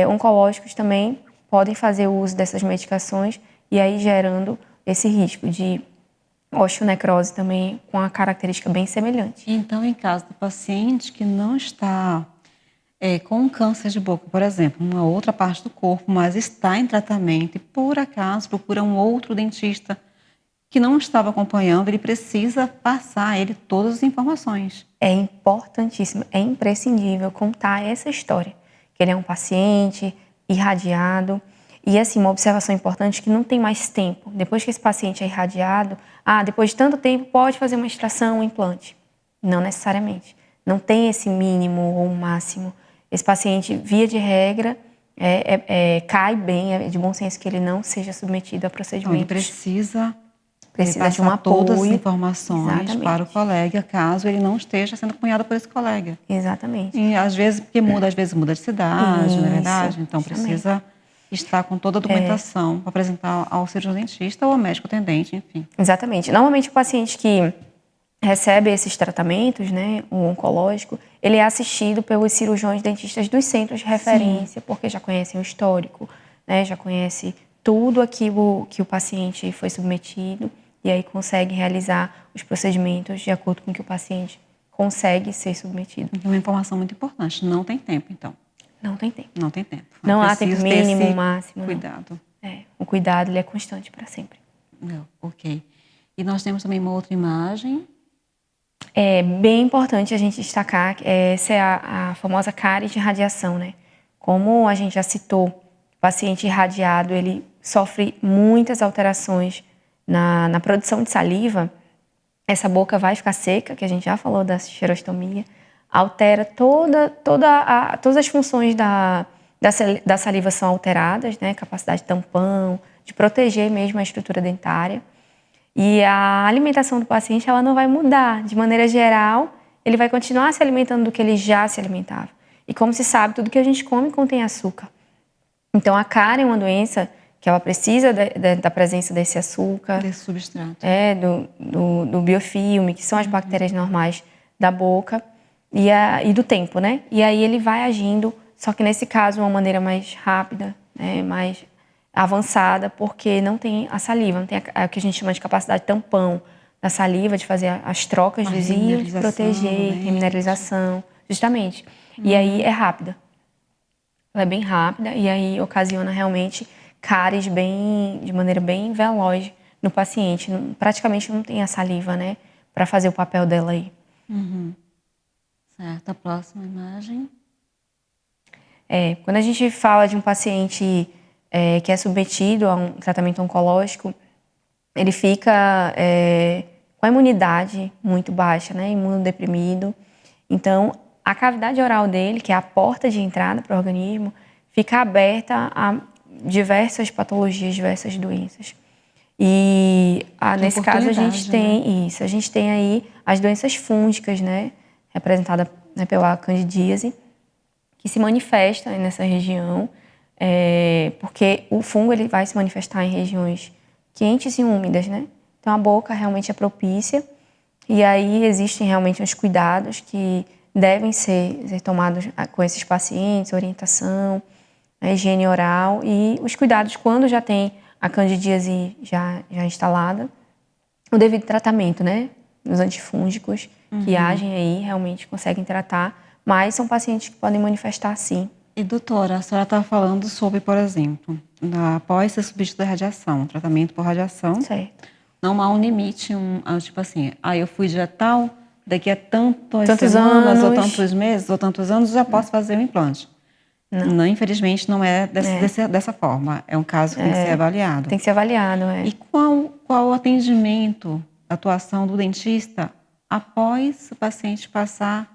oncológicos também podem fazer o uso dessas medicações e aí gerando esse risco de osteonecrose também com a característica bem semelhante. Então, em caso do paciente que não está com câncer de boca, por exemplo, uma outra parte do corpo, mas está em tratamento e por acaso procura um outro dentista que não estava acompanhando, ele precisa passar a ele todas as informações. É importantíssimo, é imprescindível contar essa história, que ele é um paciente irradiado. E assim, uma observação importante, que não tem mais tempo. Depois que esse paciente é irradiado, depois de tanto tempo pode fazer uma extração, um implante. Não necessariamente. Não tem esse mínimo ou máximo. Esse paciente, via de regra, cai bem, é de bom senso que ele não seja submetido a procedimentos. Então, ele precisa de um apoio. Todas as informações. Exatamente. Para o colega, caso ele não esteja sendo acompanhado por esse colega. Exatamente. E às vezes, porque às vezes muda de cidade, não é verdade? Então precisa estar com toda a documentação para apresentar ao cirurgião dentista ou ao médico atendente, enfim. Exatamente. Normalmente o paciente que recebe esses tratamentos, né, o oncológico, ele é assistido pelos cirurgiões dentistas dos centros de referência, porque já conhecem o histórico, né, já conhece tudo aquilo que o paciente foi submetido e aí consegue realizar os procedimentos de acordo com o que o paciente consegue ser submetido. Então, uma informação muito importante, não tem tempo, então. Não tem tempo. Não tem tempo. Não há tempo mínimo, máximo. Cuidado. O cuidado ele é constante para sempre. Ok. E nós temos também uma outra imagem. É bem importante a gente destacar, essa é a famosa cárie de radiação, né? Como a gente já citou, o paciente irradiado, ele sofre muitas alterações na produção de saliva. Essa boca vai ficar seca, que a gente já falou da xerostomia, altera todas as funções da saliva são alteradas, né? Capacidade de tampão, de proteger mesmo a estrutura dentária. E a alimentação do paciente, ela não vai mudar. De maneira geral, ele vai continuar se alimentando do que ele já se alimentava. E como se sabe, tudo que a gente come contém açúcar. Então, a cárie é uma doença que ela precisa da presença desse açúcar. Desse substrato. Do biofilme, que são as bactérias normais da boca, e do tempo, né? E aí ele vai agindo, só que nesse caso, de uma maneira mais rápida, né? Mais avançada, porque não tem a saliva, não tem o que a gente chama de capacidade tampão da saliva, de fazer as trocas dos íons, de proteger, remineralização, justamente. E aí é rápida. Ela é bem rápida e aí ocasiona realmente cáries de maneira bem veloz no paciente. Praticamente não tem a saliva, né, para fazer o papel dela aí. Certo, a próxima imagem. Quando a gente fala de um paciente que é submetido a um tratamento oncológico, ele fica com a imunidade muito baixa, né, imunodeprimido. Então, a cavidade oral dele, que é a porta de entrada para o organismo, fica aberta a diversas patologias, diversas doenças. E nesse caso a gente tem isso, a gente tem aí as doenças fúngicas, né, representada, né, pela candidíase, que se manifesta nessa região, porque o fungo ele vai se manifestar em regiões quentes e úmidas, né? Então a boca realmente é propícia e aí existem realmente uns cuidados que devem ser tomados com esses pacientes, orientação, a higiene oral e os cuidados quando já tem a candidíase já instalada, o devido tratamento, né? Os antifúngicos que agem aí realmente conseguem tratar, mas são pacientes que podem manifestar sim. E doutora, a senhora estava falando sobre, por exemplo, após ser submetido à radiação, tratamento por radiação, certo. Não há um limite, tipo assim, eu fui dia tal, daqui a tantas semanas, ou tantos meses, ou tantos anos, já posso fazer o implante. Não, infelizmente, não é dessa forma. É um caso que tem que ser avaliado. Tem que ser avaliado, E qual o atendimento, a atuação do dentista após o paciente passar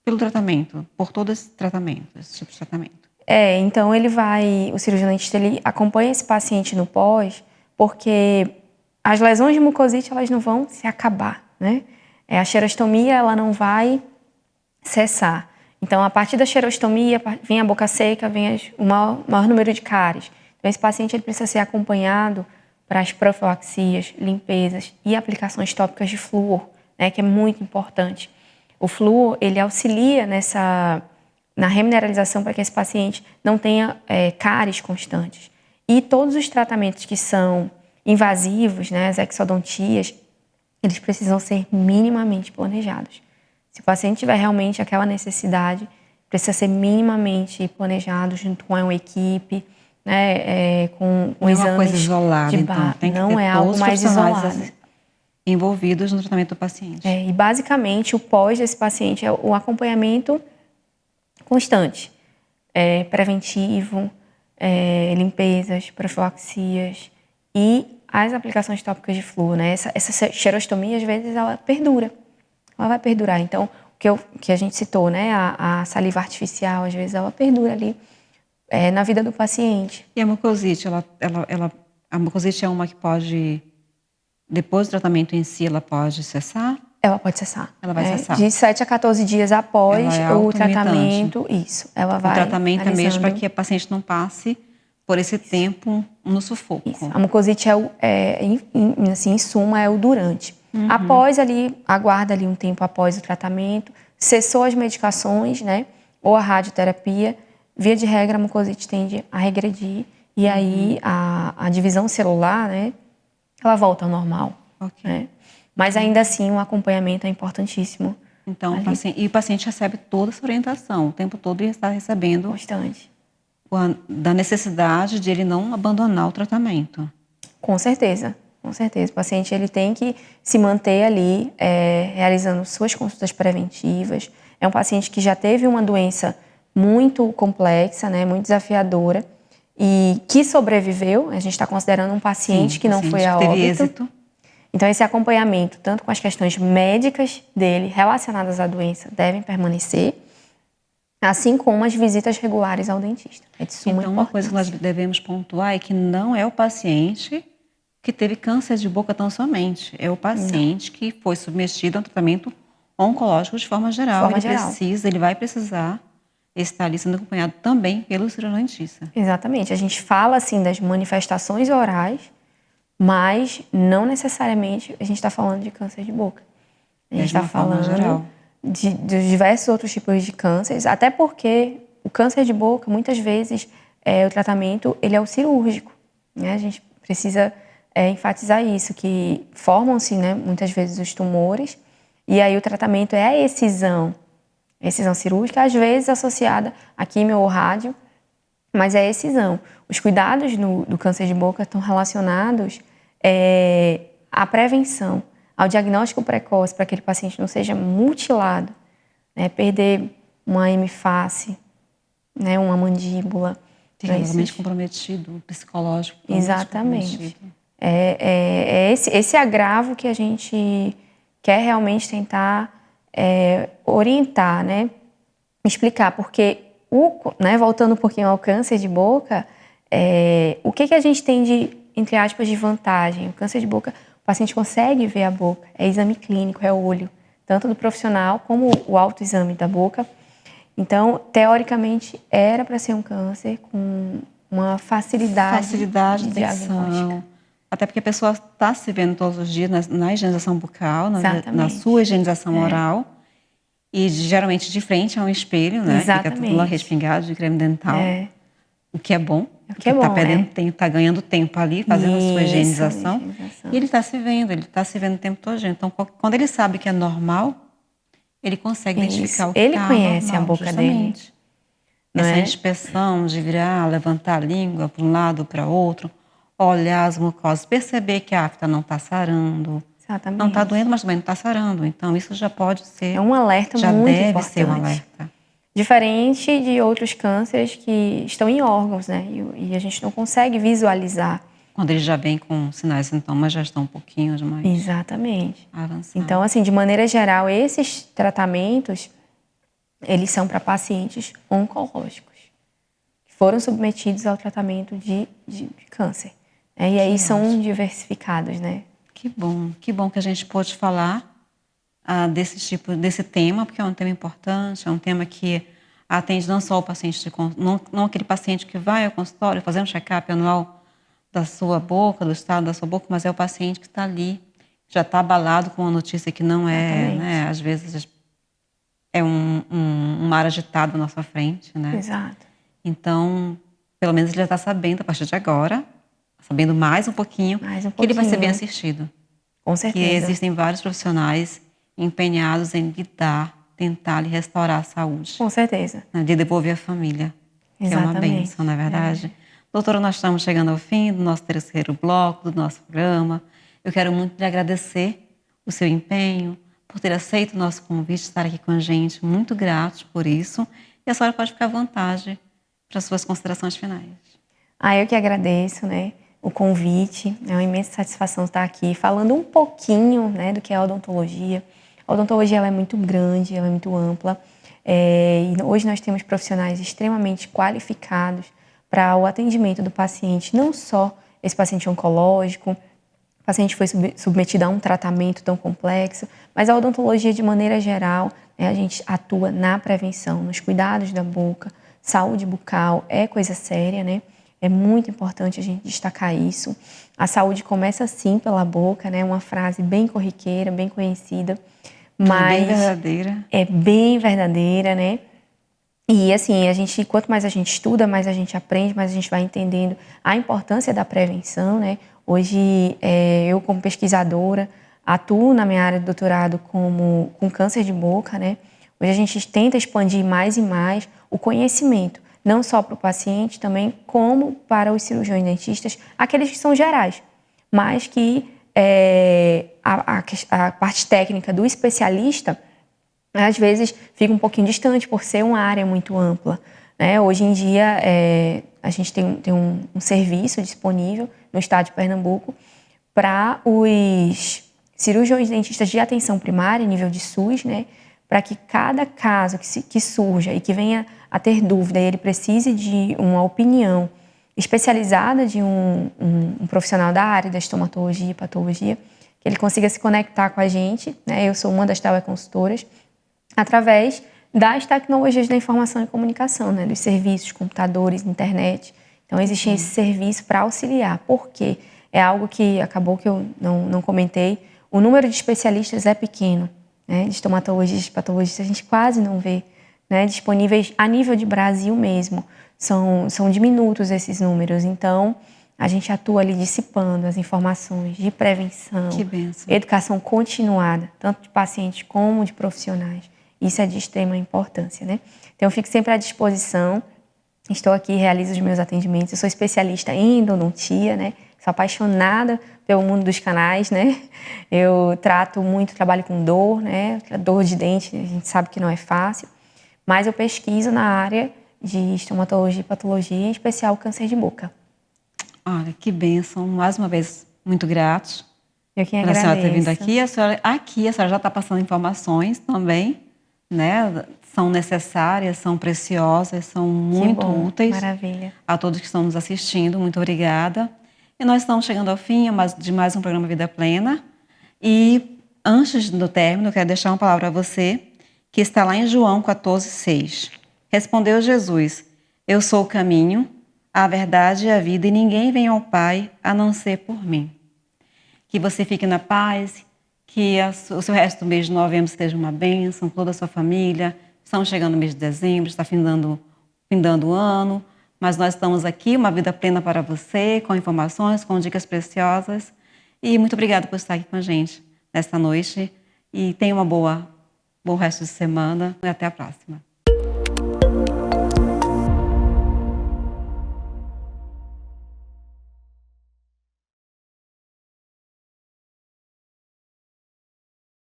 pelo tratamento, por todo esse tratamento, esse tipo de tratamento? Então o cirurgião dentista, ele acompanha esse paciente no pós, porque as lesões de mucosite, elas não vão se acabar, né? A xerostomia, ela não vai cessar. Então, a partir da xerostomia, vem a boca seca, vem o maior número de cáries. Então, esse paciente ele precisa ser acompanhado para as profilaxias, limpezas e aplicações tópicas de flúor, né, que é muito importante. O flúor, ele auxilia na remineralização para que esse paciente não tenha cáries constantes. E todos os tratamentos que são invasivos, né, as exodontias, eles precisam ser minimamente planejados. Se o paciente tiver realmente aquela necessidade, precisa ser minimamente planejado junto com uma equipe, né, com exames. Não é uma coisa isolada, então. Tem que não ter é todos algo mais isolado. Envolvidos no tratamento do paciente. E basicamente o pós desse paciente é o acompanhamento constante, preventivo, limpezas, profilaxias e as aplicações tópicas de flúor, né? Essa xerostomia, às vezes, ela perdura. Ela vai perdurar. Então, o que a gente citou, né? A saliva artificial, às vezes, ela perdura ali na vida do paciente. E a mucosite, a mucosite é uma que pode, depois do tratamento em si, ela pode cessar? Ela pode cessar. Ela vai cessar. De 7 a 14 dias após o tratamento, isso. Ela vai o tratamento realizando. É mesmo para que a paciente não passe por esse tempo no sufoco. Isso. A mucosite em suma, é o durante. Após ali, aguarda ali um tempo após o tratamento, cessou as medicações, né? Ou a radioterapia, via de regra a mucosite tende a regredir e aí a divisão celular, né? Ela volta ao normal. Okay. Né? Mas ainda assim o acompanhamento é importantíssimo. Então, o paciente recebe toda essa orientação, o tempo todo ele está recebendo. Constante. Da necessidade de ele não abandonar o tratamento. Com certeza, com certeza. O paciente ele tem que se manter ali realizando suas consultas preventivas. É um paciente que já teve uma doença muito complexa, né, muito desafiadora e que sobreviveu. A gente está considerando um paciente que não foi a óbito. Teve êxito. Então, esse acompanhamento, tanto com as questões médicas dele relacionadas à doença, devem permanecer, assim como as visitas regulares ao dentista. É de suma importância. Uma coisa que nós devemos pontuar é que não é o paciente que teve câncer de boca tão somente. É o paciente que foi submetido a um tratamento oncológico de forma geral. Ele vai precisar está ali sendo acompanhado também pelo cirurgião dentista. Exatamente. A gente fala, assim, das manifestações orais, mas não necessariamente a gente está falando de câncer de boca. A gente está falando de diversos outros tipos de cânceres, até porque o câncer de boca, muitas vezes, o tratamento ele é o cirúrgico. Né? A gente precisa enfatizar isso, que formam-se, né, muitas vezes os tumores, e aí o tratamento é a excisão cirúrgica, às vezes associada a quimio ou rádio, mas é excisão. Os cuidados do câncer de boca estão relacionados à prevenção, ao diagnóstico precoce, para que aquele paciente não seja mutilado, né, perder uma hemiface, né, uma mandíbula. Totalmente comprometido, psicológico. Exatamente. Esse agravo que a gente quer realmente tentar orientar, né, explicar, porque, né, voltando um pouquinho ao câncer de boca, o que a gente tem de, entre aspas, de vantagem? O câncer de boca, o paciente consegue ver a boca, é exame clínico, é o olho, tanto do profissional como o autoexame da boca. Então, teoricamente, era para ser um câncer com uma facilidade de diagnóstica. Até porque a pessoa está se vendo todos os dias na higienização bucal, na sua higienização oral, e geralmente de frente a um espelho, né? Exatamente. Fica tudo lá respingado de creme dental, o que é bom. Que é bom, está ganhando tempo ali, fazendo a sua higienização. E ele está se vendo o tempo todo. Então, quando ele sabe que é normal, ele consegue identificar o que ele tá conhece normal, a boca justamente. dele. Essa inspeção de virar, levantar a língua para um lado, para outro, olhar as mucosas, perceber que a afta não está sarando. Exatamente. Não está doendo, mas também não está sarando. Então, isso já pode ser... É um alerta muito importante. Já deve ser um alerta. Diferente de outros cânceres que estão em órgãos, né? E a gente não consegue visualizar. Quando ele já vem com sinais e sintomas, já estão um pouquinho mais... Exatamente. Avançados. Então, assim, de maneira geral, esses tratamentos, eles são para pacientes oncológicos, que foram submetidos ao tratamento de câncer. E aí são diversificados, né? Que bom que a gente pôde falar desse tema, porque é um tema importante, é um tema que atende não só o paciente, não aquele paciente que vai ao consultório fazer um check-up anual da sua boca, do estado da sua boca, mas é o paciente que está ali, já está abalado com uma notícia que não é, né? Às vezes é um mar agitado na sua frente, né? Exato. Então, pelo menos ele já está sabendo, a partir de agora, sabendo mais um pouquinho, que ele vai ser bem assistido. Com certeza. Que existem vários profissionais empenhados em tentar lhe restaurar a saúde. Com certeza. Né, de devolver a família. Exatamente. Que é uma bênção, não é verdade? Doutora, nós estamos chegando ao fim do nosso terceiro bloco, do nosso programa. Eu quero muito lhe agradecer o seu empenho, por ter aceito o nosso convite, estar aqui com a gente. Muito gratos por isso. E a senhora pode ficar à vontade para as suas considerações finais. Eu que agradeço, né, o convite. É uma imensa satisfação estar aqui falando um pouquinho, né, do que é a odontologia. A odontologia ela é muito grande, ela é muito ampla. E hoje nós temos profissionais extremamente qualificados para o atendimento do paciente, não só esse paciente oncológico, o paciente foi submetido a um tratamento tão complexo, mas a odontologia de maneira geral, né, a gente atua na prevenção, nos cuidados da boca. Saúde bucal é coisa séria, né? É muito importante a gente destacar isso. A saúde começa sim pela boca, né? Uma frase bem corriqueira, bem conhecida, mas bem verdadeira. É bem verdadeira, né? E assim, quanto mais a gente estuda, mais a gente aprende, mais a gente vai entendendo a importância da prevenção, né? Hoje, eu como pesquisadora, atuo na minha área de doutorado com câncer de boca, né? Hoje a gente tenta expandir mais e mais o conhecimento, não só para o paciente, também como para os cirurgiões dentistas, aqueles que são gerais, mas que a parte técnica do especialista, às vezes, fica um pouquinho distante por ser uma área muito ampla, né? Hoje em dia, a gente tem um serviço disponível no estado de Pernambuco para os cirurgiões dentistas de atenção primária, nível de SUS, né? Para que cada caso que surja e que venha a ter dúvida e ele precise de uma opinião especializada de um profissional da área da estomatologia e patologia, que ele consiga se conectar com a gente, né? Eu sou uma das teleconsultoras, através das tecnologias da informação e comunicação, né? Dos serviços, computadores, internet. Então, existe esse serviço para auxiliar. Por quê? É algo que acabou que eu não comentei. O número de especialistas é pequeno, né? De estomatologistas, patologistas, a gente quase não vê, né? Disponíveis a nível de Brasil mesmo. São diminutos esses números. Então, a gente atua ali dissipando as informações de prevenção, educação continuada, tanto de pacientes como de profissionais. Isso é de extrema importância, né? Então, eu fico sempre à disposição. Estou aqui, realizo os meus atendimentos. Eu sou especialista em endodontia, né? Sou apaixonada pelo mundo dos canais, né? Eu trato muito, trabalho com dor, né? Dor de dente, a gente sabe que não é fácil. Mas eu pesquiso na área de estomatologia e patologia, em especial câncer de boca. Olha, que bênção. Mais uma vez, muito gratos. Eu que agradeço. A senhora ter vindo aqui. A senhora já está passando informações também, né? São necessárias, são preciosas, são muito úteis. Maravilha. A todos que estão nos assistindo. Muito obrigada. E nós estamos chegando ao fim de mais um programa Vida Plena. E antes do término, eu quero deixar uma palavra a você, que está lá em João 14:6. Respondeu Jesus: eu sou o caminho, a verdade e a vida, e ninguém vem ao Pai a não ser por mim. Que você fique na paz, que o seu resto do mês de novembro esteja uma bênção, toda a sua família. Estamos chegando no mês de dezembro, está findando o ano, mas nós estamos aqui, uma vida plena para você, com informações, com dicas preciosas. E muito obrigada por estar aqui com a gente nesta noite. E tenha bom resto de semana e até a próxima.